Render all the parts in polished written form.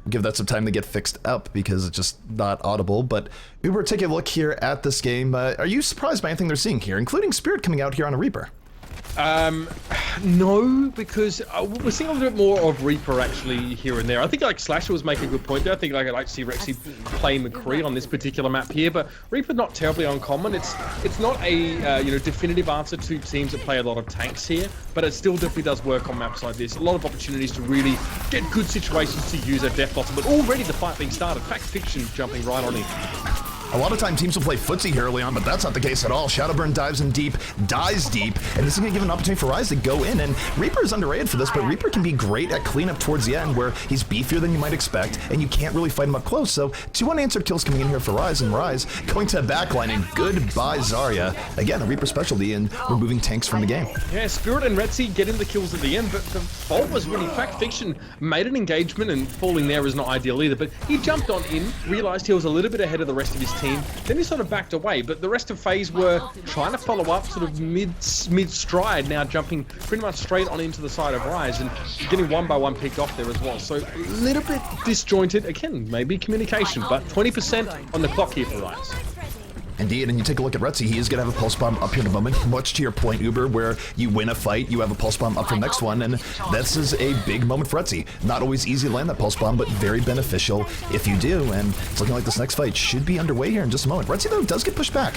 give that some time to get fixed up because it's just not audible. But Uber, take a look here at this game. Are you surprised by anything they're seeing here, including Spirit coming out here on a Reaper? No, because we're seeing a little bit more of Reaper actually here and there. I think like Slasher was making a good point there. I think like I'd like to see Rexy play McCree on this particular map here, but Reaper not terribly uncommon. It's not a definitive answer to teams that play a lot of tanks here, but it still definitely does work on maps like this. A lot of opportunities to really get good situations to use a Death Blossom, but already the fight being started. Fact Fiction jumping right on in. A lot of time teams will play footsie here early on, but that's not the case at all. Shadowburn dives in deep, dies deep, and this is going to give an opportunity for Rise to go in. And Reaper is underrated for this, but Reaper can be great at cleanup towards the end, where he's beefier than you might expect, and you can't really fight him up close. So 2 unanswered kills coming in here for Rise, and Rise going to backline, and goodbye Zarya. Again, a Reaper specialty in removing tanks from the game. Yeah, Spirit and Retsy getting the kills at the end, but the fault was really Fact Fiction made an engagement, and falling there is not ideal either, but he jumped on in, realized he was a little bit ahead of the rest of his team, then he sort of backed away, but the rest of FaZe were trying to follow up sort of mid-stride, now jumping pretty much straight on into the side of Rise and getting one by one picked off there as well. So a little bit disjointed, again, maybe communication, but 20% on the clock here for Rise. Indeed, and you take a look at Retsy, he is going to have a pulse bomb up here in a moment, much to your point, Uber, where you win a fight, you have a pulse bomb up for the next one, and this is a big moment for Retsy. Not always easy to land that pulse bomb, but very beneficial if you do, and it's looking like this next fight should be underway here in just a moment. Retsy, though, does get pushed back.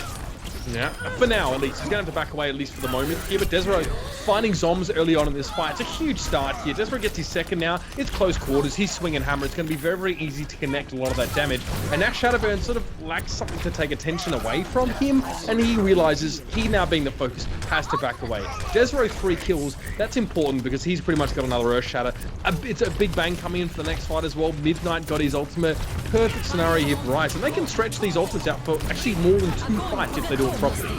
Yeah, for now at least. He's going to have to back away at least for the moment here, but Desro finding Zombs early on in this fight. It's a huge start here. Desro gets his second now. It's close quarters. He's swinging hammer. It's going to be very, very easy to connect a lot of that damage. And now Shadowburn sort of lacks something to take attention away from him, and he realizes he now being the focus has to back away. Desro 3 kills. That's important because he's pretty much got another Earth Shatter. It's a big bang coming in for the next fight as well. Midnight got his ultimate. Perfect scenario here for Rise, and they can stretch these ultimates out for actually more than 2 fights if they do it properly.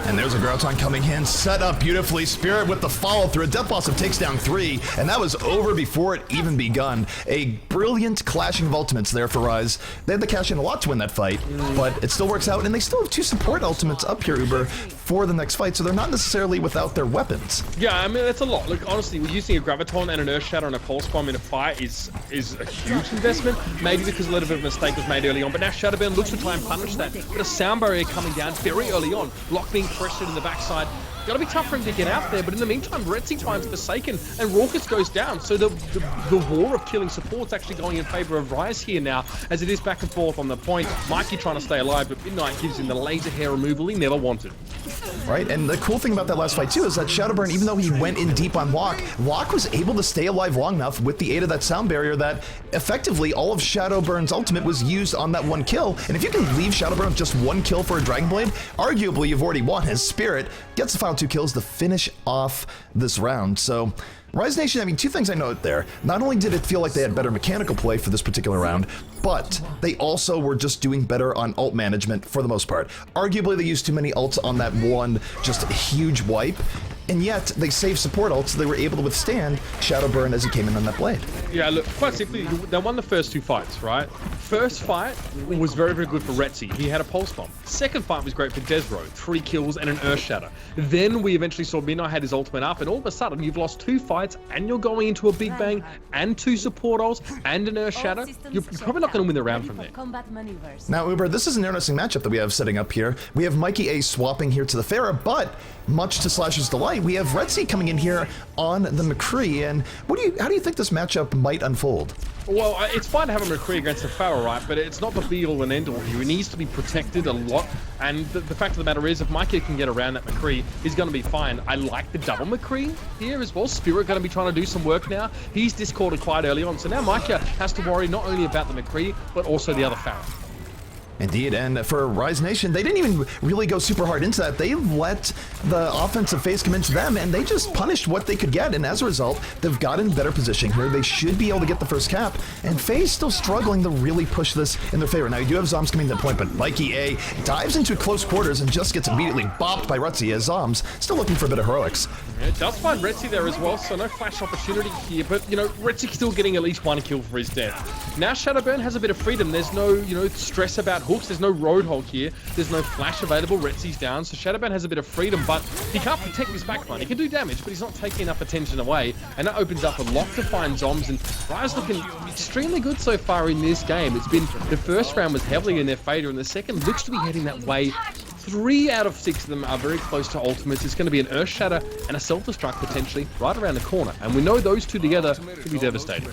And there's a Grouton coming in, set up beautifully. Spirit with the follow-through. Death Blossom takes down 3, and that was over before it even begun. A brilliant clashing of ultimates there for Rise. They had to cash in a lot to win that fight, but it still works out, and they still have 2 support ultimates up here, Uber, for the next fight, so they're not necessarily without their weapons. Yeah, I mean, that's a lot. Look, honestly, using a Graviton and an Earth Shatter and a Pulse Bomb in a fight is a huge investment, maybe because a little bit of a mistake was made early on, but now Shadowburn looks to try and punish that. But a sound barrier coming down very early on, Block being pressured in the backside. Gotta be tough for him to get out there, but in the meantime, Retsy finds Forsaken, and Raucus goes down. So the war of killing support's actually going in favor of Rise here now, as it is back and forth on the point. Mikey trying to stay alive, but Midnight gives him the laser hair removal he never wanted. Right, and the cool thing about that last fight too is that Shadowburn, even though he went in deep on Locke, Locke was able to stay alive long enough with the aid of that sound barrier that effectively all of Shadowburn's ultimate was used on that 1 kill. And if you can leave Shadowburn with just 1 kill for a Dragon Blade, arguably you've already won. His Spirit gets the final 2 kills to finish off this round. So Rise Nation, I mean, 2 things I note there. Not only did it feel like they had better mechanical play for this particular round, but they also were just doing better on ult management for the most part. Arguably, they used too many ults on that one just huge wipe, and yet they saved support ults, so they were able to withstand Shadowburn as he came in on that blade. Yeah, look, quite simply, they won the first 2 fights, right? First fight was very, very good for Retsy. He had a Pulse Bomb. Second fight was great for Desro, 3 kills and an Earth Shatter. Then we eventually saw Midnight had his ultimate up, and all of a sudden, you've lost 2 fights, and you're going into a big bang, and 2 support ults, and an Earth Shatter. You're probably not going to win the round from there. Now, Uber, this is an interesting matchup that we have setting up here. We have Mikey A swapping here to the Pharah, but much to Slash's delight, we have Retsy coming in here on the McCree, and how do you think this matchup might unfold? Well, it's fine to have a McCree against the Pharah, right? But it's not the be-all and end-all here. He needs to be protected a lot. And the fact of the matter is, if Mikey can get around that McCree, he's going to be fine. I like the double McCree here as well. Spirit going to be trying to do some work now. He's discorded quite early on. So now Mikey has to worry not only about the McCree, but also the other Pharah. Indeed, and for Rise Nation, they didn't even really go super hard into that. They let the offensive phase come into them, and they just punished what they could get, and as a result, they've got in better position here. They should be able to get the first cap, and FaZe still struggling to really push this in their favor. Now, you do have Zombs coming to the point, but Mikey A dives into close quarters and just gets immediately bopped by Retsy as Zombs still looking for a bit of heroics. Yeah, it does find Retsy there as well, so no flash opportunity here, but, you know, Retsy still getting at least 1 kill for his death. Now Shadowburn has a bit of freedom. There's no, stress about hooks. There's no Roadhog here. There's no flash available. Retsy's down, so Shadowban has a bit of freedom, but he can't protect his backline. He can do damage, but he's not taking enough attention away, and that opens up a lot to find Zombs, and Rise looking extremely good so far in this game. It's been, the first round was heavily in their favor, and the second looks to be heading that way. 3 out of 6 of them are very close to ultimates. It's going to be an Earth Shatter and a Self-Destruct potentially right around the corner, and we know those two together could be devastating.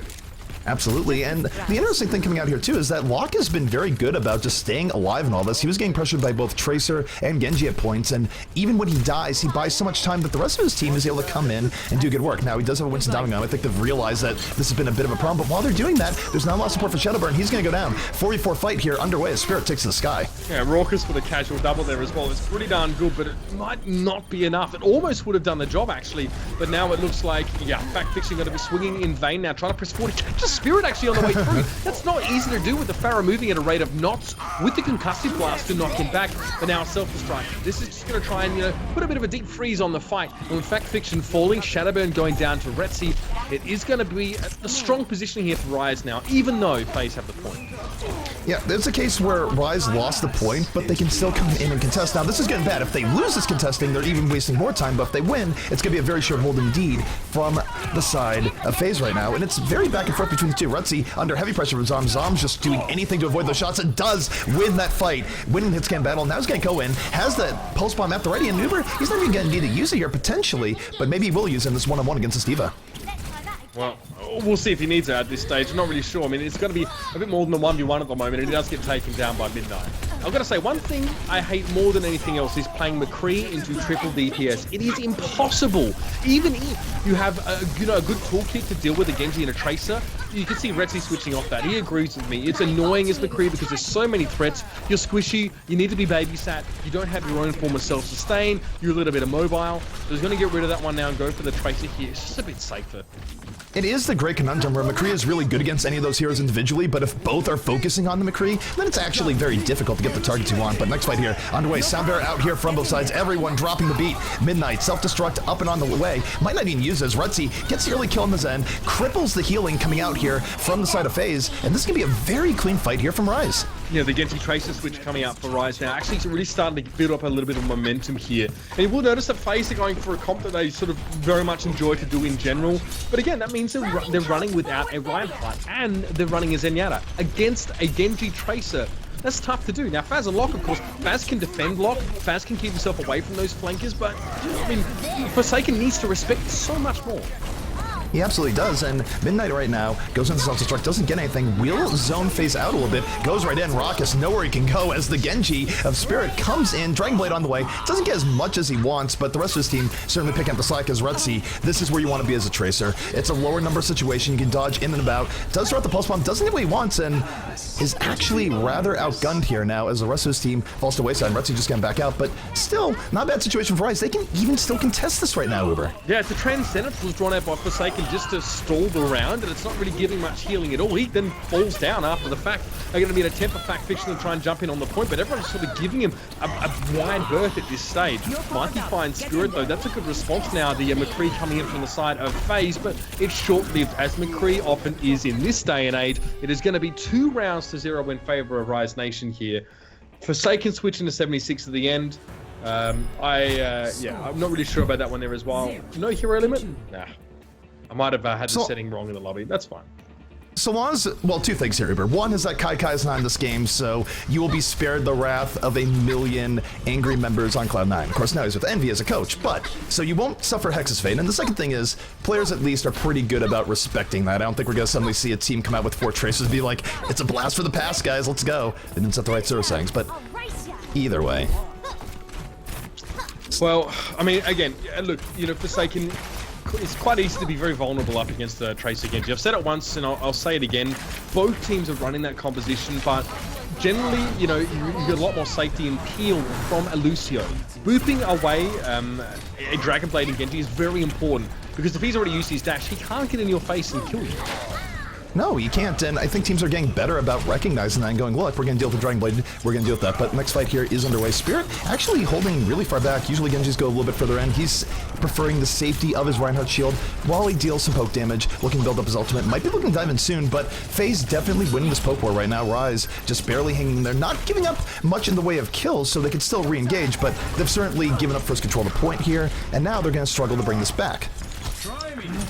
Absolutely, and the interesting thing coming out here too is that Locke has been very good about just staying alive in all this. He was getting pressured by both Tracer and Genji at points, and even when he dies, he buys so much time that the rest of his team is able to come in and do good work. Now, he does have a Winston Downing on. I think they've realized that this has been a bit of a problem, but while they're doing that, there's not a lot of support for Shadowburn. He's going to go down. 4v4 fight here underway as Spirit takes to the sky. Yeah, Raucous for the casual double there as well. It's pretty darn good, but it might not be enough. It almost would have done the job, actually, but now it looks like, yeah, Fact Fiction going to be swinging in vain now, trying to press 40. Catches Spirit actually on the way through. That's not easy to do with the Pharah moving at a rate of knots with the concussive blast to knock him back, but now Self-Destruct. This is just going to try and, you know, put a bit of a deep freeze on the fight. And with Fact Fiction falling, Shadowburn going down to Retsy, it is going to be a strong position here for Rise now, even though FaZe have the point. Yeah, there's a case where Rise lost the point, but they can still come in and contest. Now, this is getting bad. If they lose this contesting, they're even wasting more time, but if they win, it's going to be a very short hold indeed from the side of FaZe right now, and it's very back and forth between the two. Retsy under heavy pressure from Zom. Zom's just doing anything to avoid those shots and does win that fight. Winning hit scan battle. Now he's going to go in, has that pulse bomb at the ready, and Uber, he's not even going to need to use it here potentially, but maybe he will use it in this one-on-one against Estiva. Well, we'll see if he needs it at this stage. I'm not really sure. I mean, it's going to be a bit more than a 1v1 at the moment, and he does get taken down by Midnight. I've got to say, one thing I hate more than anything else is playing McCree into triple DPS. It is impossible. Even if you have a good toolkit to deal with a Genji and a Tracer, you can see Retsy switching off that. He agrees with me. It's annoying as McCree because there's so many threats. You're squishy. You need to be babysat. You don't have your own form of self-sustain. You're a little bit immobile. So he's going to get rid of that one now and go for the Tracer here. It's just a bit safer. It is the great conundrum where McCree is really good against any of those heroes individually, but if both are focusing on the McCree, then it's actually very difficult to get the targets you want. But next fight here, underway. Soundbear out here from both sides. Everyone dropping the beat. Midnight, self-destruct up and on the way. Might not even use as Retsy gets the early kill on the Zen, cripples the healing coming out here from the side of FaZe, and this is going to be a very clean fight here from Rise. Yeah, the Genji Tracer switch coming out for Rise now. Actually, it's really starting to build up a little bit of momentum here. And you will notice that FaZe are going for a comp that they sort of very much enjoy to do in general. But again, that means they're running without a Reinhardt, and they're running a Zenyatta against a Genji Tracer. That's tough to do. Now, Faz and Locke, of course, Faz can defend Locke, Faz can keep himself away from those flankers, but, I mean, Forsaken needs to respect so much more. He absolutely does, and Midnight right now goes into self-destruct, doesn't get anything, will zone FaZe out a little bit, goes right in, Raucous nowhere he can go as the Genji of Spirit comes in, Dragonblade on the way, doesn't get as much as he wants, but the rest of his team certainly picking up the slack as Retsy. This is where you want to be as a Tracer. It's a lower number situation, you can dodge in and about, does throw out the pulse bomb, doesn't get what he wants, and is actually rather outgunned here now as the rest of his team falls to the wayside, and Retsy just getting back out, but still, not a bad situation for Rise. They can even still contest this right now, Uber. Yeah, it's a Transcendence was drawn out by Forsaken just to stall the round, and it's not really giving much healing at all. He then falls down after the fact. They're going to be in a temper Fact Fiction to try and jump in on the point, but everyone's sort of giving him a wide berth at this stage. Mikey finds Spirit, though. That's a good response now. The McCree coming in from the side of FaZe, but it's short-lived, as McCree often is in this day and age. It is going to be 2 rounds to 0 in favor of Rise Nation here. Forsaken switching to 76 at the end. I'm not really sure about that one there as well. No hero limit? Nah. I might have had the setting wrong in the lobby. That's fine. So long as, well, 2 things here, Uber. One is that Kai is not in this game, so you will be spared the wrath of 1,000,000 angry members on Cloud9. Of course, now he's with Envy as a coach, but, so you won't suffer Hex's fate. And the second thing is, players at least are pretty good about respecting that. I don't think we're going to suddenly see a team come out with 4 Tracers and be like, it's a blast for the past, guys, let's go. They didn't set the right server settings, but either way. Well, I mean, again, look, you know, Forsaken, it's quite easy to be very vulnerable up against the Tracer Genji. I've said it once and I'll say it again. Both teams are running that composition, but generally, you know, you get a lot more safety and peel from a Lucio. Booping away a Dragonblade and Genji is very important, because if he's already used his dash, he can't get in your face and kill you. No, you can't, and I think teams are getting better about recognizing that and going, look, we're going to deal with the Dragon Blade, we're going to deal with that. But next fight here is underway. Spirit actually holding really far back. Usually Genji's go a little bit further in. He's preferring the safety of his Reinhardt shield while he deals some poke damage, looking to build up his ultimate. Might be looking to dive in soon, but FaZe definitely winning this poke war right now. Rise just barely hanging there, not giving up much in the way of kills, so they can still re-engage, but they've certainly given up first control of the point here, and now they're going to struggle to bring this back.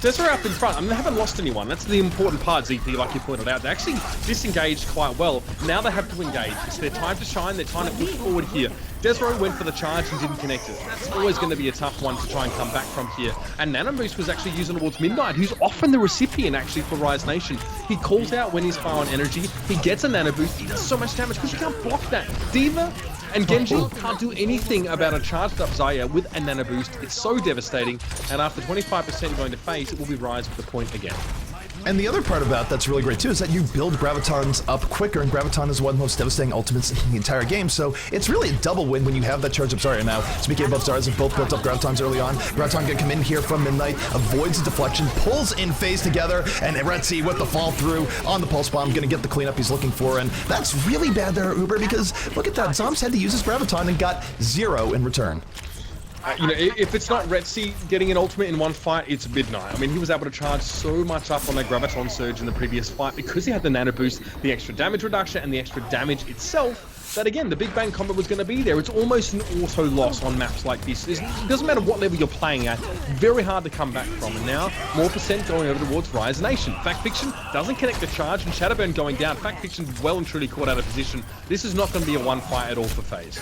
Desiree up in front. I mean, they haven't lost anyone. That's the important part, ZP, like you pointed out. They actually disengaged quite well. Now they have to engage. It's their time to shine. They're trying to push forward here. Desiree went for the charge and didn't connect it. That's always going to be a tough one to try and come back from here. And Nanoboost was actually using towards Midnight, who's often the recipient, actually, for Rise Nation. He calls out when he's far on energy. He gets a Nanoboost. He does so much damage because you can't block that. Diva and Genji can't do anything about a charged up Zarya with a Nano Boost. It's so devastating, and after 25% going to FaZe, it will be Rise with the point again. And the other part about that's really great too is that you build Gravitons up quicker, and Graviton is one of the most devastating ultimates in the entire game, so it's really a double win when you have that charge up Zarya. Now, speaking of buff Zaryas, have both built up Gravitons early on. Graviton gonna come in here from Midnight, avoids the deflection, pulls in FaZe together, and Retzi with the fall through on the Pulse Bomb, gonna get the cleanup he's looking for, and that's really bad there, Uber, because look at that, Zombs had to use his Graviton and got 0 in return. You know, if it's not Retzi getting an ultimate in one fight, it's Midnight. I mean, he was able to charge so much up on that Graviton Surge in the previous fight because he had the Nano Boost, the extra damage reduction, and the extra damage itself. That again, the Big Bang combo was going to be there. It's almost an auto loss on maps like this. It doesn't matter what level you're playing at, very hard to come back from. And now, more percent going over towards Rise Nation. Fact Fiction doesn't connect the charge, and Shadowburn going down. Fact Fiction well and truly caught out of position. This is not going to be a one fight at all for FaZe.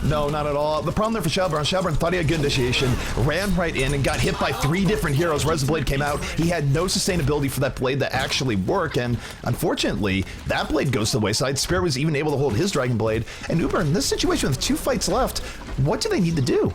No, not at all. The problem there for Shadowburn thought he had good initiation, ran right in and got hit by 3 different heroes. Resin Blade came out. He had no sustainability for that blade that actually worked, and unfortunately, that blade goes to the wayside. Spirit was even able to hold his Dragon Blade. And Uber, in this situation with 2 fights left, what do they need to do?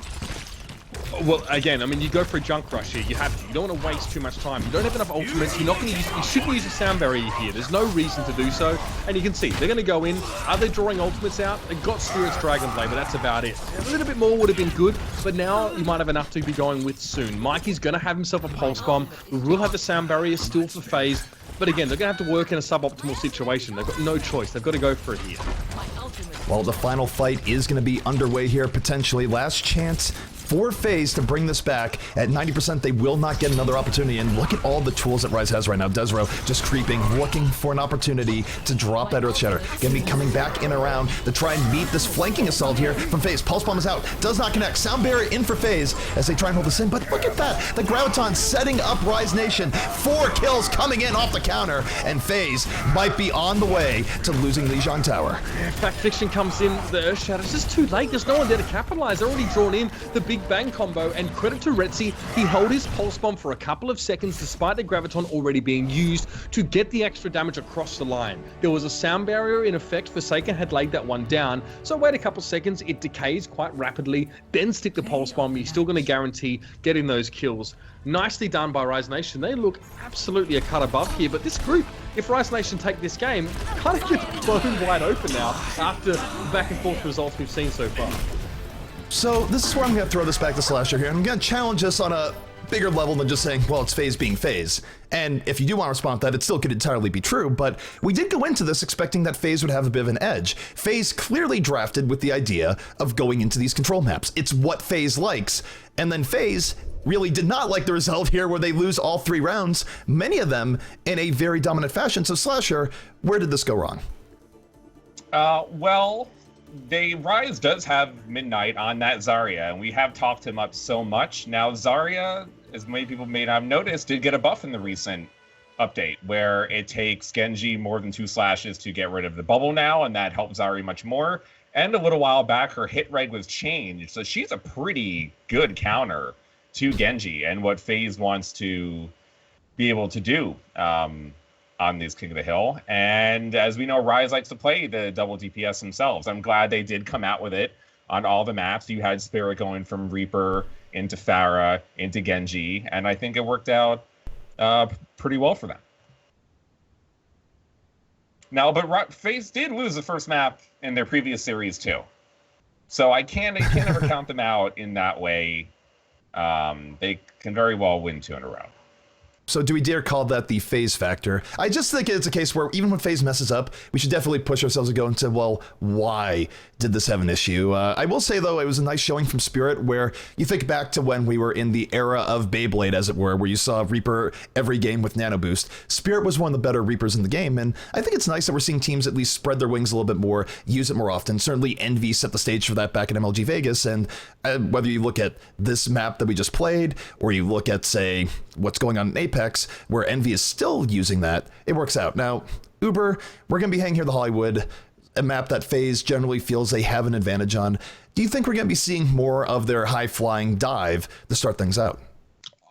Well, again, I mean, you go for a junk rush here. You have to. You don't want to waste too much time. You don't have enough ultimates. You're not going to use. You shouldn't use a sound barrier here. There's no reason to do so. And you can see they're going to go in. Are they drawing ultimates out? They got Spirit's Dragon Blade, but that's about it. A little bit more would have been good, but now you might have enough to be going with soon. Mikey's going to have himself a pulse bomb. We will have the sound barrier still for FaZe, but again, they're going to have to work in a suboptimal situation. They've got no choice. They've got to go for it here. Well, the final fight is going to be underway here, potentially. Last chance for FaZe to bring this back. At 90%, they will not get another opportunity. And look at all the tools that Rise has right now. Desro just creeping, looking for an opportunity to drop that Earth Shatter. Gonna be coming back in around to try and meet this flanking assault here from FaZe. Pulse Bomb is out, does not connect. Sound Barrier in for FaZe as they try and hold this in. But look at that, the Graviton setting up Rise Nation. 4 kills coming in off the counter, and FaZe might be on the way to losing Lijiang Tower. Fact Fiction comes in, the Earth Shatter. It's just too late. There's no one there to capitalize. They're already drawn in the Big Bang combo, and credit to Retzi, he held his Pulse Bomb for a couple of seconds despite the Graviton already being used to get the extra damage across the line. There was a sound barrier in effect. Forsaken had laid that one down, so wait a couple seconds, it decays quite rapidly, then stick the Pulse Bomb. You're still going to guarantee getting those kills. Nicely done by Rise Nation. They look absolutely a cut above here, but this group, if Rise Nation take this game, kind of gets blown wide open now after the back and forth results we've seen so far. So this is where I'm going to throw this back to Slasher here. I'm going to challenge us on a bigger level than just saying, well, it's FaZe being FaZe. And if you do want to respond to that, it still could entirely be true, but we did go into this expecting that FaZe would have a bit of an edge. FaZe clearly drafted with the idea of going into these control maps. It's what FaZe likes. And then FaZe really did not like the result here where they lose all 3 rounds, many of them in a very dominant fashion. So Slasher, where did this go wrong? Well, Rise does have Midnight on that Zarya, and we have talked him up so much. Now, Zarya, as many people may not have noticed, did get a buff in the recent update, where it takes Genji more than 2 slashes to get rid of the bubble now, and that helps Zarya much more. And a little while back, her hit rate was changed, so she's a pretty good counter to Genji, and what FaZe wants to be able to do on this King of the Hill. And as we know, Rise likes to play the double DPS themselves. I'm glad they did come out with it on all the maps. You had Spirit going from Reaper into Pharah into Genji, and I think it worked out pretty well for them. Now, but FaZe did lose the first map in their previous series too, so I can't ever count them out in that way. They can very well win 2 in a row. So do we dare call that the FaZe factor? I just think it's a case where even when FaZe messes up, we should definitely push ourselves and go into, well, why did this have an issue? I will say, though, it was a nice showing from Spirit, where you think back to when we were in the era of Beyblade, as it were, where you saw Reaper every game with Nano Boost. Spirit was one of the better Reapers in the game, and I think it's nice that we're seeing teams at least spread their wings a little bit more, use it more often. Certainly Envy set the stage for that back in MLG Vegas, and whether you look at this map that we just played, or you look at, say, what's going on in Apex, where Envy is still using that, it works out. Now, Uber, we're going to be hanging here to Hollywood, a map that FaZe generally feels they have an advantage on. Do you think we're going to be seeing more of their high-flying dive to start things out?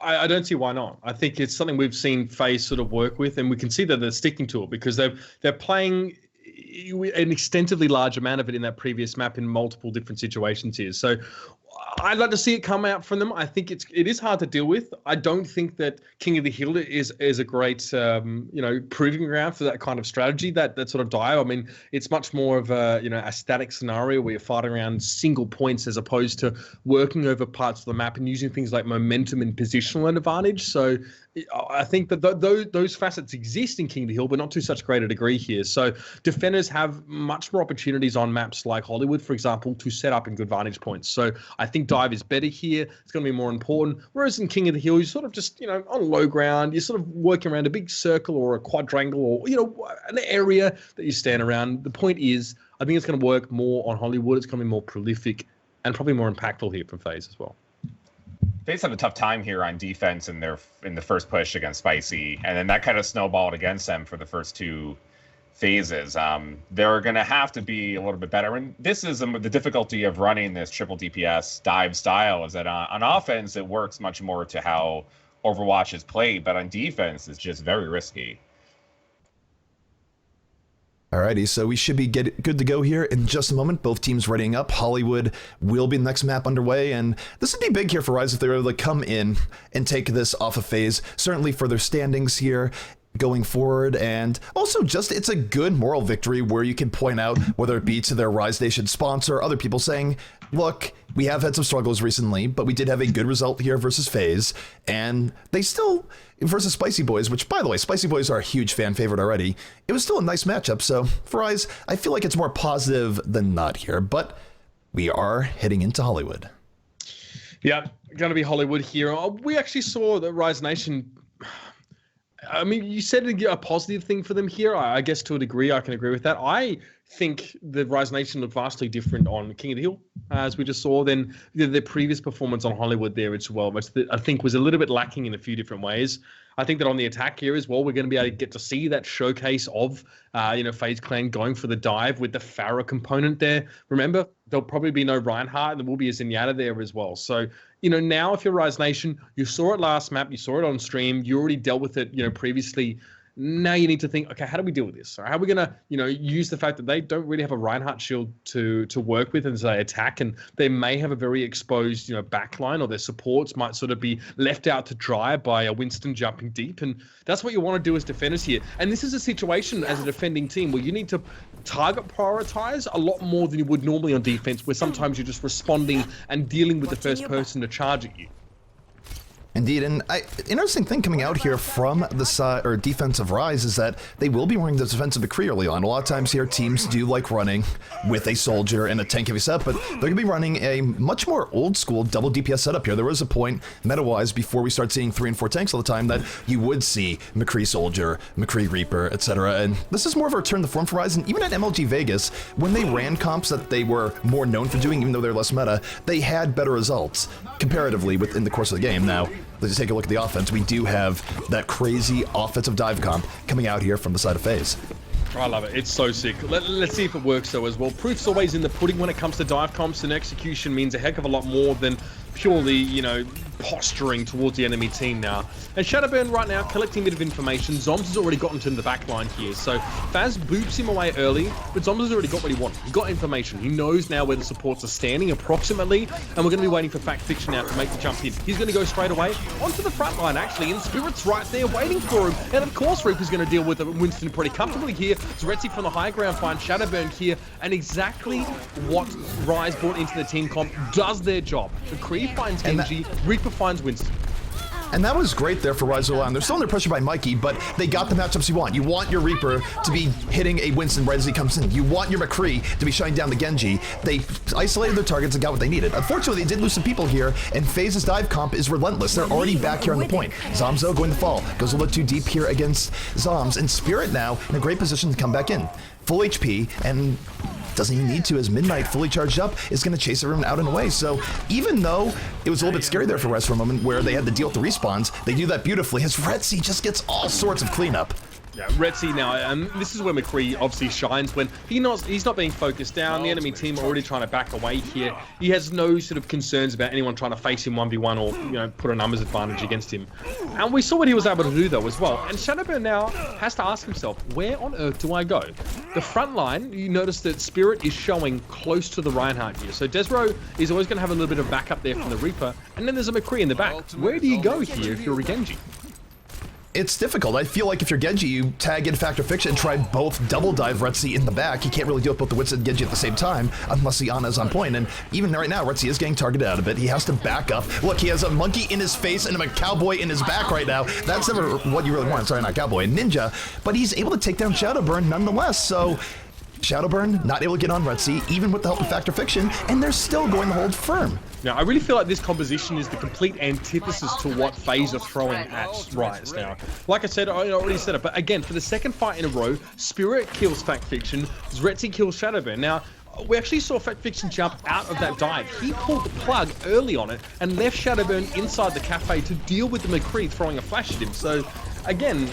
I don't see why not. I think it's something we've seen FaZe sort of work with, and we can see that they're sticking to it because they're playing an extensively large amount of it in that previous map in multiple different situations here. So I'd like to see it come out from them. I think it is hard to deal with. I don't think that King of the Hill is a great proving ground for that kind of strategy, that sort of dive. I mean, it's much more of a static scenario where you're fighting around single points as opposed to working over parts of the map and using things like momentum and positional advantage. So I think that those facets exist in King of the Hill, but not to such great a degree here. So defenders have much more opportunities on maps like Hollywood, for example, to set up in good vantage points. So I think dive is better here. It's going to be more important. Whereas in King of the Hill, you're sort of just, on low ground, you're sort of working around a big circle or a quadrangle or, an area that you stand around. The point is, I think it's going to work more on Hollywood. It's going to be more prolific and probably more impactful here from FaZe as well. FaZe have a tough time here on defense in the first push against Spicy, and then that kind of snowballed against them for the first two phases. They're going to have to be a little bit better, and this is the difficulty of running this triple DPS dive style, is that on offense it works much more to how Overwatch is played, but on defense it's just very risky. Alrighty, so we should be good to go here in just a moment. Both teams readying up. Hollywood will be the next map underway, and this would be big here for Rise if they were able to come in and take this off of FaZe. Certainly for their standings here going forward, and also just it's a good moral victory where you can point out, whether it be to their Rise Nation sponsor, other people saying, look, we have had some struggles recently, but we did have a good result here versus FaZe, and they still, versus Spicy Boys, which, by the way, Spicy Boys are a huge fan favorite already, it was still a nice matchup. So for Rise, I feel like it's more positive than not here, but we are heading into Hollywood. Yeah, going to be Hollywood here. We actually saw the Rise Nation. I mean, you said a positive thing for them here. I guess to a degree, I can agree with that. I think the Rise Nation looked vastly different on King of the Hill, as we just saw, than their previous performance on Hollywood there as well, which I think was a little bit lacking in a few different ways. I think that on the attack here as well, we're going to be able to get to see that showcase of, FaZe Clan going for the dive with the Pharah component there. Remember, there'll probably be no Reinhardt, and there will be a Zenyatta there as well. So, now if you're Rise Nation, you saw it last map, you saw it on stream, you already dealt with it, previously. Now you need to think, okay, how do we deal with this? Or how are we going to, use the fact that they don't really have a Reinhardt shield to work with as they attack, and they may have a very exposed, backline, or their supports might sort of be left out to dry by a Winston jumping deep, and that's what you want to do as defenders here. And this is a situation as a defending team where you need to target prioritize a lot more than you would normally on defense, where sometimes you're just responding and dealing with the first person to charge at you. Indeed, and interesting thing coming out here from the side or defensive Rise is that they will be running the defensive McCree early on. A lot of times here, teams do like running with a soldier and a tank heavy setup, but they're going to be running a much more old school double DPS setup here. There was a point, meta-wise, before we start seeing 3 and 4 tanks all the time, that you would see McCree soldier, McCree Reaper, etc. And this is more of a return to form for Rise. And even at MLG Vegas, when they ran comps that they were more known for doing, even though they're less meta, they had better results comparatively within the course of the game. Now, let's take a look at the offense. We do have that crazy offensive dive comp coming out here from the side of FaZe. I love it. It's so sick. Let's see if it works though as well. Proof's always in the pudding when it comes to dive comps, and execution means a heck of a lot more than purely, posturing towards the enemy team now. And Shadowburn right now collecting a bit of information. Zombs has already gotten to the back line here, so Faz boots him away early, but Zombs has already got what he wanted. He got information. He knows now where the supports are standing approximately, and we're going to be waiting for Fact Fiction now to make the jump in. He's going to go straight away onto the front line actually, and Spirit's right there waiting for him, and of course Reaper's going to deal with Winston pretty comfortably here. Zretzi from the high ground finds Shadowburn here, and exactly what Rise brought into the team comp does their job. McCree finds Genji, Reaper finds Winston. And that was great there for Rise Early on. They're still under pressure by Mikey, but they got the matchups you want. You want your Reaper to be hitting a Winston right as he comes in. You want your McCree to be shutting down the Genji. They isolated their targets and got what they needed. Unfortunately, they did lose some people here, and FaZe's dive comp is relentless. They're already back here on the point. Zomzo going to fall. Goes a little too deep here against Zoms, and Spirit now in a great position to come back in. Full HP, and doesn't even need to, as Midnight fully charged up is going to chase everyone out and away. So even though it was a little bit scary there for Res for a moment where they had to deal with the respawns, they do that beautifully as Retzi just gets all sorts of cleanup. Yeah, Retzi now, and this is where McCree obviously shines when he's not being focused down. The enemy team are already trying to back away here. He has no sort of concerns about anyone trying to face him 1v1 or put a numbers advantage against him. And we saw what he was able to do though as well. And Shadowburn now has to ask himself, where on earth do I go? The front line, you notice that Spirit is showing close to the Reinhardt here. So Desro is always going to have a little bit of backup there from the Reaper. And then there's a McCree in the back. Where do you go here if you're a Genji? It's difficult. I feel like if you're Genji, you tag in Factor Fiction and try both double dive Retzi in the back. You can't really deal with both the Winston and Genji at the same time unless the Ana is on point. And even right now, Retzi is getting targeted out a bit. He has to back up. Look, he has a monkey in his face and a cowboy in his back right now. That's never what you really want. Sorry, not cowboy, ninja. But he's able to take down Shadowburn nonetheless. So Shadowburn not able to get on Retzi, even with the help of Factor Fiction, and they're still going to hold firm. Now, I really feel like this composition is the complete antithesis to what FaZe are throwing at Rise now. Like I said, I already said it, but again, for the second fight in a row, Spirit kills Fact Fiction, Retzi kills Shadowburn. Now, we actually saw Fact Fiction jump out of that dive. He pulled the plug early on it and left Shadowburn inside the cafe to deal with the McCree throwing a flash at him. So, again,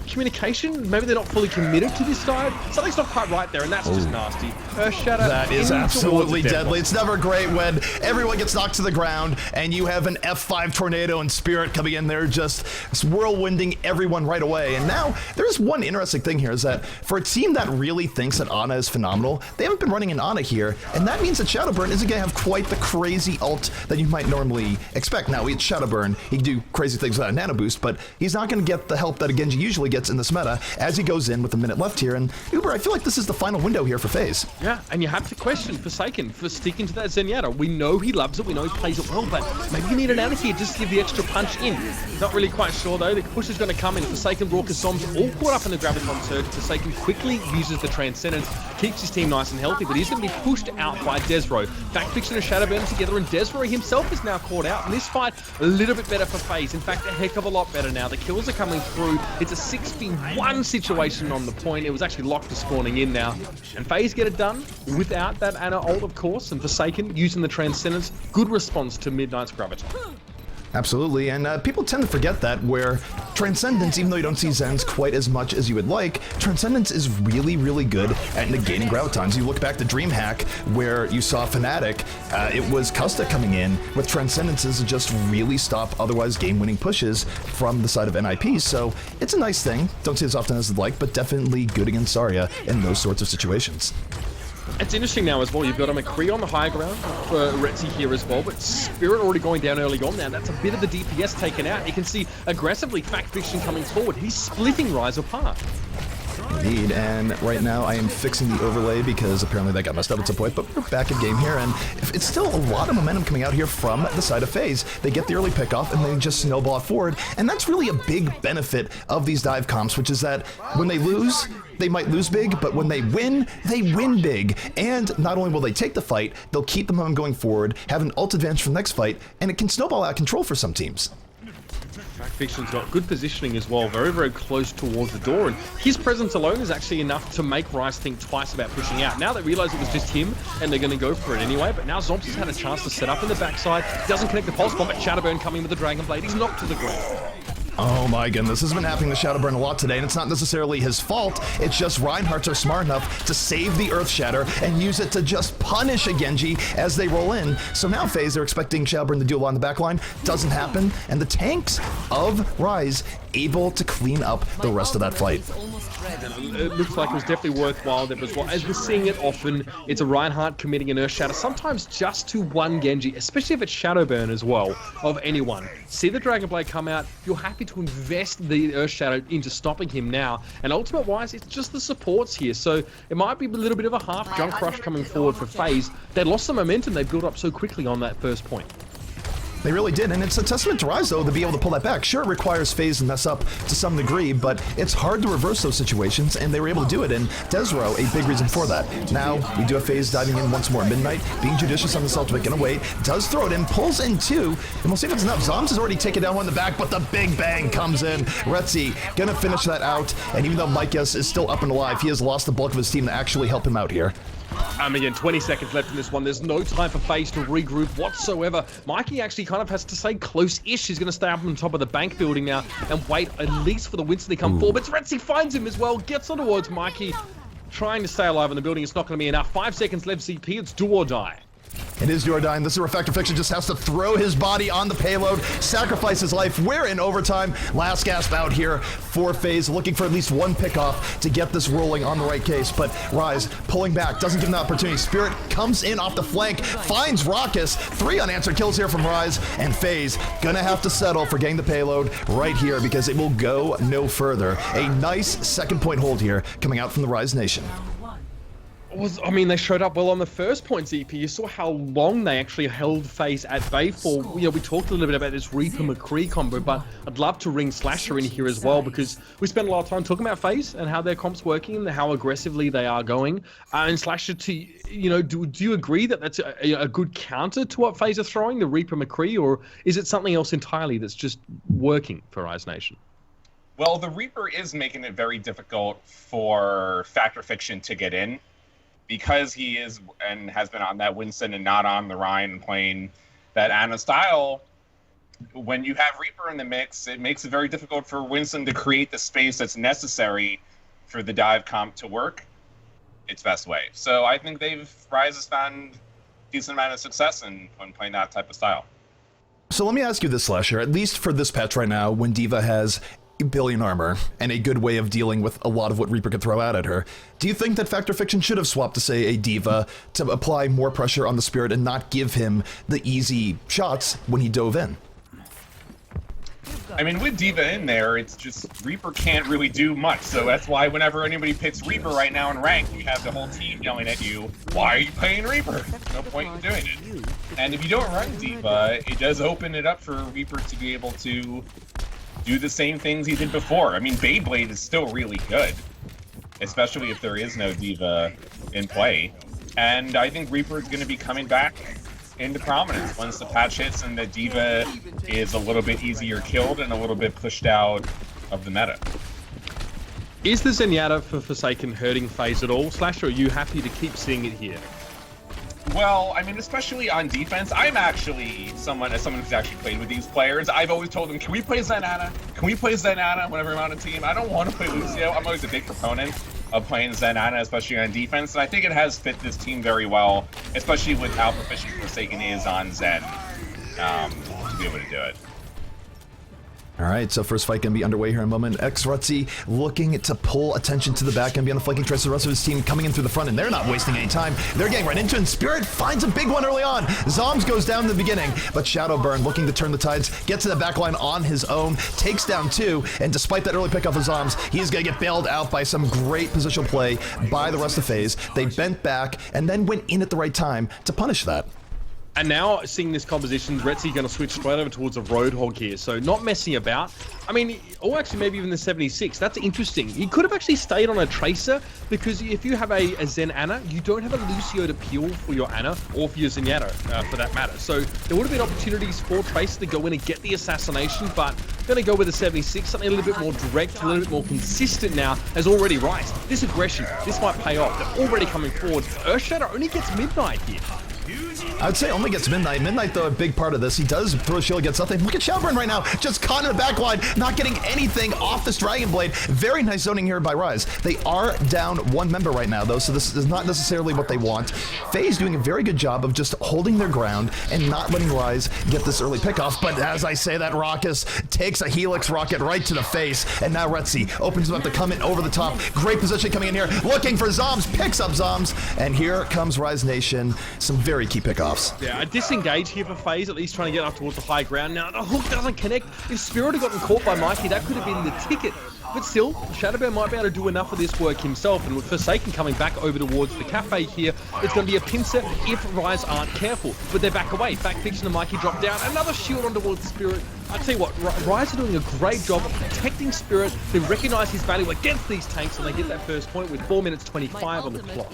communication, maybe they're not fully committed to this dive. Something's not quite right there, and that's just nasty. Shadow that is absolutely deadly. It's never great when everyone gets knocked to the ground and you have an F5 tornado and Spirit coming in there just whirlwinding everyone right away. And now there's one interesting thing here is that for a team that really thinks that Ana is phenomenal, they haven't been running an Ana here, and that means that Shadowburn isn't going to have quite the crazy ult that you might normally expect. Now, it's Shadowburn. He can do crazy things without a nano boost, but he's not going to get the help that a Genji usually gets in this meta as he goes in with a minute left here. And Uber, I feel like this is the final window here for FaZe. Yeah, and you have to question Forsaken for sticking to that Zenyatta. We know he loves it, we know he plays it well, but maybe you need an Ana here just to give the extra punch in. Not really quite sure though. The push is going to come in. Forsaken, Raucous, Zoms all caught up in the Graviton surge. Forsaken quickly uses the Transcendence, keeps his team nice and healthy, but he's going to be pushed out by Desro. Fact Fiction and Shadowburn together, and Desro himself is now caught out. And this fight, a little bit better for FaZe. In fact, a heck of a lot better now. The kills are coming through. It's a 6v1 situation on the point. It was actually locked to spawning in now. And FaZe get it done without that Ana ult, of course, and Forsaken using the Transcendence. Good response to Midnight's Graviton. Absolutely, and people tend to forget that where Transcendence, even though you don't see Zens quite as much as you would like, Transcendence is really, really good at negating Gravitons. You look back to DreamHack, where you saw Fnatic, it was Custa coming in with Transcendences to just really stop otherwise game-winning pushes from the side of NIP, so it's a nice thing. Don't see it as often as I'd like, but definitely good against Zarya in those sorts of situations. It's interesting now as well. You've got a McCree on the high ground for Retzi here as well, but Spirit already going down early on now. That's a bit of the DPS taken out. You can see aggressively Fact Fiction coming forward. He's splitting Rise apart. Indeed, and right now I am fixing the overlay because apparently that got messed up at some point, but we're back in game here, and it's still a lot of momentum coming out here from the side of FaZe. They get the early pickoff and they just snowball it forward, and that's really a big benefit of these dive comps, which is that when they lose, they might lose big, but when they win big. And not only will they take the fight, they'll keep the momentum going forward, have an ult advantage for the next fight, and it can snowball out of control for some teams. Fact Fiction's got good positioning as well, very, very close towards the door, and his presence alone is actually enough to make Rise think twice about pushing out. Now they realize it was just him, and they're going to go for it anyway, but now Zoms has had a chance to set up in the backside, doesn't connect the pulse bomb, but Shadowburn coming with the Dragon Blade, he's knocked to the ground. Oh my goodness, this has been happening to Shadowburn a lot today, and it's not necessarily his fault, it's just Reinhardts are smart enough to save the Earth Shatter and use it to just punish a Genji as they roll in. So now FaZe, they're expecting Shadowburn to do a lot on the back line, doesn't happen, and the tanks of Rise able to clean up the rest of that fight. It looks like it was definitely worthwhile there as well. As we're seeing it often, it's a Reinhardt committing an Earth Shatter, sometimes just to one Genji, especially if it's Shadowburn as well, of anyone. See the Dragon Blade come out, you're happy to invest the Earth Shatter into stopping him now, and ultimate-wise, it's just the supports here, so it might be a little bit of a half junk rush coming forward for FaZe. They lost the momentum they built up so quickly on that first point. They really did, and it's a testament to Rise, though, to be able to pull that back. Sure, it requires FaZe to mess up to some degree, but it's hard to reverse those situations, and they were able to do it, and Desro, a big reason for that. Now, we do have FaZe diving in once more. Midnight, being judicious on this ultimate, gonna wait, does throw it in, pulls in two, and we'll see if it's enough. Zoms has already taken down one in the back, but the big bang comes in. Retzi gonna finish that out, and even though Micas is still up and alive, he has lost the bulk of his team to actually help him out here. Again, 20 seconds left in this one. There's no time for FaZe to regroup whatsoever. Mikey actually kind of has to stay close-ish. He's going to stay up on top of the bank building now and wait at least for the Winston to come forward. But Retzi finds him as well, gets on towards Mikey, trying to stay alive in the building. It's not going to be enough. 5 seconds left, CP. It's do or die. It is do or die, and this is where Factor Fiction just has to throw his body on the payload, sacrifice his life. We're in overtime. Last gasp out here for FaZe, looking for at least one pickoff to get this rolling on the right case. But Rise pulling back, doesn't give him the opportunity. Spirit comes in off the flank, finds Raucus. 3 unanswered kills here from Rise, and FaZe gonna have to settle for getting the payload right here because it will go no further. A nice second point hold here coming out from the Rise Nation. I mean, they showed up well on the first point, ZP. You saw how long they actually held FaZe at bay for. You know, we talked a little bit about this Reaper-McCree combo, but I'd love to ring Slasher in here as well because we spent a lot of time talking about FaZe and how their comp's working and how aggressively they are going. And Slasher, do you agree that that's a good counter to what FaZe are throwing, the Reaper-McCree, or is it something else entirely that's just working for Rise Nation? Well, the Reaper is making it very difficult for Factor Fiction to get in. Because he is and has been on that Winston and not on the Ryan and playing that Ana style, when you have Reaper in the mix, it makes it very difficult for Winston to create the space that's necessary for the dive comp to work its best way. So I think Rise has found a decent amount of success when playing that type of style. So let me ask you this, Slasher, at least for this patch right now, when D.Va has a billion armor and a good way of dealing with a lot of what Reaper could throw out at her, do you think that Factor Fiction should have swapped to, say, a D.Va to apply more pressure on the Spirit and not give him the easy shots when he dove in? I mean, with D.Va in there, it's just Reaper can't really do much. So that's why whenever anybody picks Reaper right now in rank, you have the whole team yelling at you, why are you playing Reaper? No point in doing it. And if you don't run D.Va, it does open it up for Reaper to be able to do the same things he did before. I mean, Beyblade is still really good, especially if there is no D.Va in play. And I think Reaper is going to be coming back into prominence once the patch hits and the D.Va is a little bit easier killed and a little bit pushed out of the meta. Is the Zenyatta for Forsaken hurting FaZe at all, Slash, or are you happy to keep seeing it here? Well, I mean, especially on defense, I'm actually someone who's actually played with these players. I've always told them, can we play Zenyatta? Can we play Zenyatta whenever I'm on a team? I don't want to play Lucio. I'm always a big proponent of playing Zenyatta, especially on defense, and I think it has fit this team very well, especially with how proficient Forsaken is on Zen, to be able to do it. All right, so first fight gonna be underway here in a moment. Retzi looking to pull attention to the back and be on the flanking trace. The rest of his team coming in through the front, and they're not wasting any time. They're getting right into it, and Spirit finds a big one early on. Zoms goes down in the beginning, but Shadowburn looking to turn the tides, gets to the back line on his own, takes down 2, and despite that early pickup of Zoms, he's gonna get bailed out by some great positional play by the rest of FaZe. They bent back and then went in at the right time to punish that. And now, seeing this composition, Retzi going to switch straight over towards a Roadhog here. So, not messing about. I mean, or actually maybe even the 76. That's interesting. He could have actually stayed on a Tracer, because if you have a Zen Ana, you don't have a Lucio to peel for your Ana, or for your Zenyatta, for that matter. So, there would have been opportunities for Tracer to go in and get the assassination, but going to go with a 76, something a little bit more direct, a little bit more consistent now, as already Rise. This aggression, this might pay off. They're already coming forward. Earthshatter only gets Midnight here. I would say only gets Midnight. Midnight, though, a big part of this. He does throw a shield, gets nothing. Look at Shadowburn right now, just caught in the back line, not getting anything off this Dragon Blade. Very nice zoning here by Rise. They are down 1 member right now, though, so this is not necessarily what they want. FaZe doing a very good job of just holding their ground and not letting Rise get this early pickoff. But as I say that, Raucus takes a Helix rocket right to the face, and now Retzi opens him up to come in over the top. Great position coming in here, looking for Zoms, picks up Zoms, and here comes Rise Nation. Some very key pickoffs. Yeah, a disengage here for FaZe, at least trying to get up towards the high ground. Now, the hook doesn't connect. If Spirit had gotten caught by Mikey, that could have been the ticket But still, Shadowbear might be able to do enough of this work himself, and with Forsaken coming back over towards the cafe here, it's going to be a pincer if Rise aren't careful. But they back away. Fact Fiction and Mikey drop down. Another shield on towards Spirit. I tell you what, Rise are doing a great job of protecting Spirit. They recognize his value against these tanks, and they get that first point with 4 minutes 25 on the clock.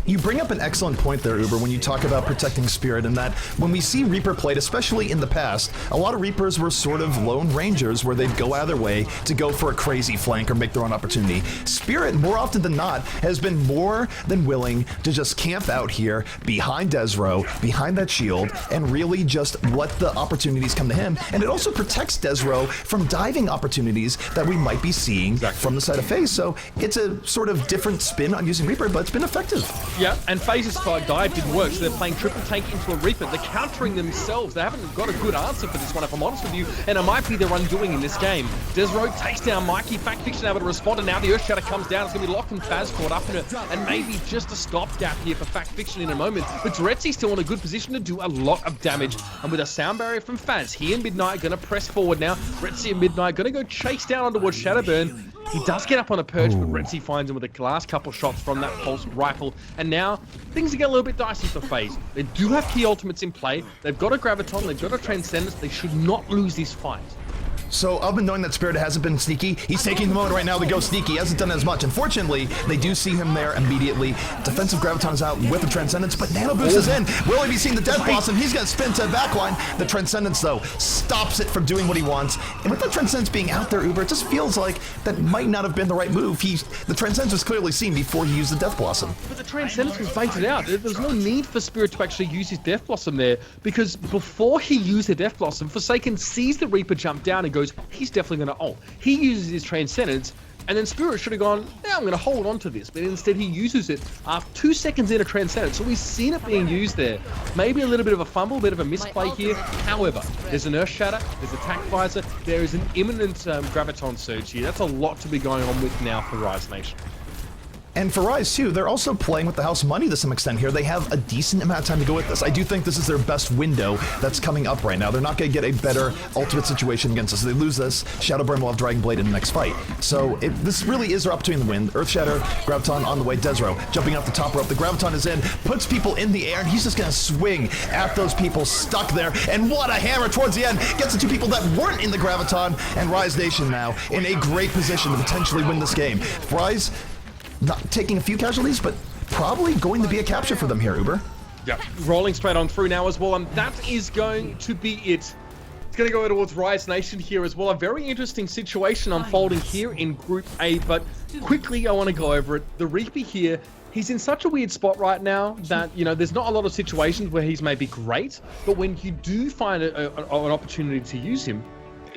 You bring up an excellent point there, Uber, when you talk about protecting Spirit, and that when we see Reaper played, especially in the past, a lot of Reapers were sort of lone rangers where they'd go out of their way to go for a crazy flank or make their own opportunity. Spirit, more often than not, has been more than willing to just camp out here behind Desro, behind that shield, and really just let the opportunities come to him. And it also protects Desro from diving opportunities that we might be seeing from the side of FaZe. So it's a sort of different spin on using Reaper, but it's been effective. Yeah, and FaZe's dive didn't work, so they're playing triple tank into a Reaper. They're countering themselves. They haven't got a good answer for this one, if I'm honest with you, and it might be their undoing in this game. Desro takes down Mikey. Fact Fiction able to respond, and now the Earth Shatter comes down. It's going to be Lock and Faz caught up in it, and maybe just a stopgap here for Fact Fiction in a moment. But Zuretzi's still in a good position to do a lot of damage, and with a sound barrier from Faz, he and Midnight going to press forward now. Retzi and Midnight going to go chase down towards Shadowburn. He does get up on a perch, but Retzi finds him with the last couple shots from that pulse rifle. And now, things are getting a little bit dicey for FaZe. They do have key ultimates in play. They've got a Graviton, they've got a Transcendence. They should not lose this fight. So, I've been knowing that Spirit hasn't been sneaky. He's taking the moment right now to go sneaky. He hasn't done as much. Unfortunately, they do see him there immediately. Defensive Graviton is out with the Transcendence, but Nano Boost is in. Will he be seeing the Death Blossom? He's going to spin to the backline. The Transcendence, though, stops it from doing what he wants. And with the Transcendence being out there, Uber, it just feels like that might not have been the right move. The Transcendence was clearly seen before he used the Death Blossom. But the Transcendence was baited out. There's no need for Spirit to actually use his Death Blossom there, because before he used the Death Blossom, Forsaken sees the Reaper jump down and goes, he's definitely going to ult. He uses his Transcendence, and then Spirit should have gone, yeah, I'm going to hold on to this. But instead he uses it after 2 seconds in a Transcendence. So we've seen it being used there. Maybe a little bit of a fumble, a bit of a misplay here. However, there's an Earth Shatter, there's a Tac Visor, there is an imminent Graviton surge here. That's a lot to be going on with now for Rise Nation. And for Rise, too, they're also playing with the house money to some extent here. They have a decent amount of time to go with this. I do think this is their best window that's coming up right now. They're not going to get a better ultimate situation against us. If they lose this, Shadowburn will have Dragon Blade in the next fight. So this really is their opportunity to win. Earth Shatter, Graviton on the way. Desro jumping off the top rope. The Graviton is in, puts people in the air, and he's just going to swing at those people stuck there. And what a hammer towards the end. Gets the two people that weren't in the Graviton. And Rise Nation now in a great position to potentially win this game. Rise, not taking a few casualties, but probably going to be a capture for them here, Uber. Yep, rolling straight on through now as well, and that is going to be it. It's going to go towards Rise Nation here as well. A very interesting situation unfolding here in Group A, but quickly I want to go over it. The Reaper here, he's in such a weird spot right now that, you know, there's not a lot of situations where he's maybe great, but when you do find an opportunity to use him,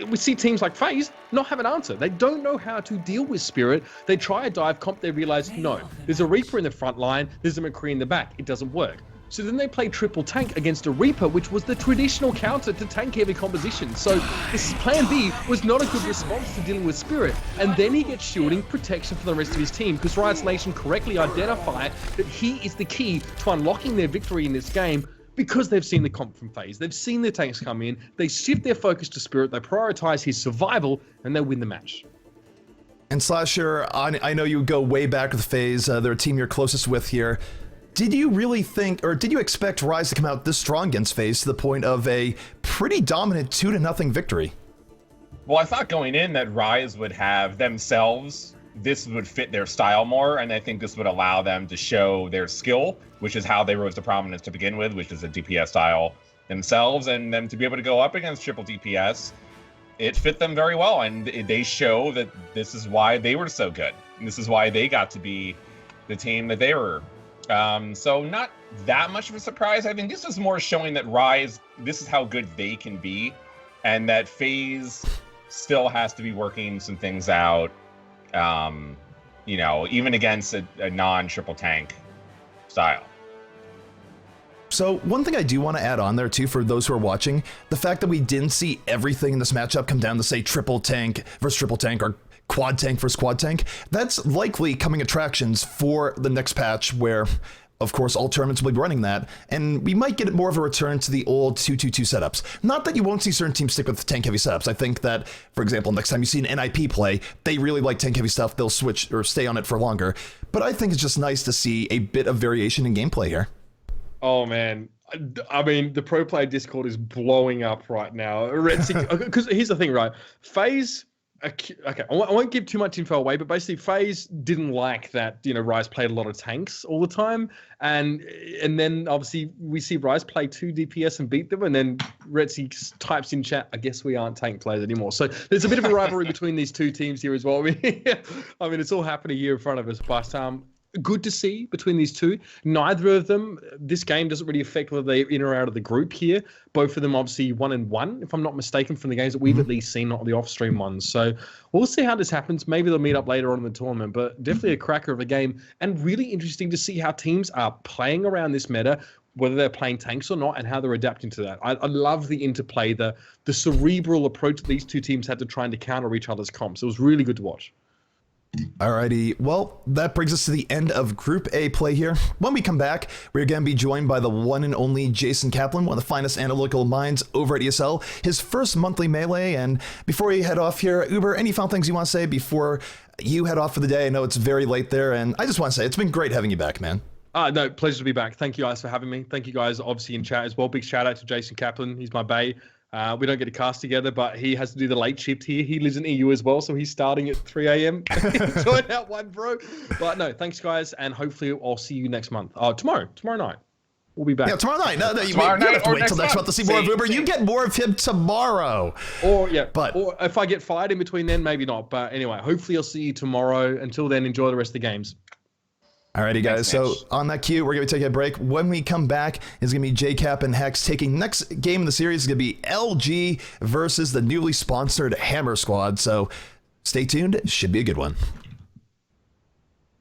we see teams like FaZe not have an answer. They don't know how to deal with Spirit. They try a dive comp, they realize, no, there's a Reaper in the front line, there's a McCree in the back. It doesn't work. So then they play triple tank against a Reaper, which was the traditional counter to tank-heavy composition. So this plan B was not a good response to dealing with Spirit. And then he gets shielding protection for the rest of his team, because Riot Nation correctly identify that he is the key to unlocking their victory in this game, because they've seen the comp from FaZe. They've seen the tanks come in, they shift their focus to Spirit, they prioritize his survival, and they win the match. And Slasher, I know you go way back with FaZe, they're a team you're closest with here. Did you really think, or did you expect Rise to come out this strong against FaZe to the point of a pretty dominant 2-0 victory? Well, I thought going in that Rise would have themselves, this would fit their style more, and I think this would allow them to show their skill, which is how they rose to prominence to begin with, which is a DPS style themselves, and then to be able to go up against triple DPS, it fit them very well, and they show that this is why they were so good. And this is why they got to be the team that they were. So not that much of a surprise. I think this is more showing that Rise, this is how good they can be, and that FaZe still has to be working some things out. You know, even against a non-triple tank style. So one thing I do want to add on there too for those who are watching, the fact that we didn't see everything in this matchup come down to say triple tank versus triple tank or quad tank versus quad tank, that's likely coming attractions for the next patch where of course, all tournaments will be running that, and we might get more of a return to the old 2-2-2 setups. Not that you won't see certain teams stick with tank-heavy setups. I think that, for example, next time you see an NIP play, they really like tank-heavy stuff, they'll switch or stay on it for longer. But I think it's just nice to see a bit of variation in gameplay here. Oh, man. I mean, the pro player Discord is blowing up right now. Because here's the thing, right? FaZe... Okay, I won't give too much info away, but basically FaZe didn't like that, Rise played a lot of tanks all the time. And then obviously we see Rise play 2 DPS and beat them, and then Retzi types in chat, I guess we aren't tank players anymore. So there's a bit of a rivalry between these two teams here as well. I mean, it's all happening here in front of us, but good to see between these two. Neither of them, this game doesn't really affect whether they're in or out of the group here. Both of them obviously 1-1, if I'm not mistaken, from the games that we've at least seen, not the off-stream ones. So we'll see how this happens. Maybe they'll meet up later on in the tournament, but definitely a cracker of a game, and really interesting to see how teams are playing around this meta, whether they're playing tanks or not, and how they're adapting to that. I love the interplay, the cerebral approach that these two teams had to trying to counter each other's comps. It was really good to watch. Alrighty, well, that brings us to the end of Group A play here. When we come back, we're going to be joined by the one and only Jason Kaplan, one of the finest analytical minds over at ESL, his first monthly Melee. And before we head off here, Uber, any final things you want to say before you head off for the day? I know it's very late there, and I just want to say it's been great having you back, man. No, pleasure to be back. Thank you guys for having me. Thank you guys, obviously, in chat as well. Big shout out to Jason Kaplan. He's my bae. We don't get a cast together, but he has to do the late shift here. He lives in EU as well, so he's starting at 3 a.m. Join that one, bro. But no, thanks, guys, and hopefully I'll see you next month. Tomorrow night. We'll be back. Yeah, tomorrow night. No, you Tomorrow night have to or wait next till next month to see more of Uber. You get more of him tomorrow. Or if I get fired in between then, maybe not. But anyway, hopefully I'll see you tomorrow. Until then, enjoy the rest of the games. Alrighty, guys. So on that cue, we're going to take a break. When we come back, it's going to be JCap and Hex taking next game in the series. Is going to be LG versus the newly sponsored Hammer Squad. So stay tuned. It should be a good one.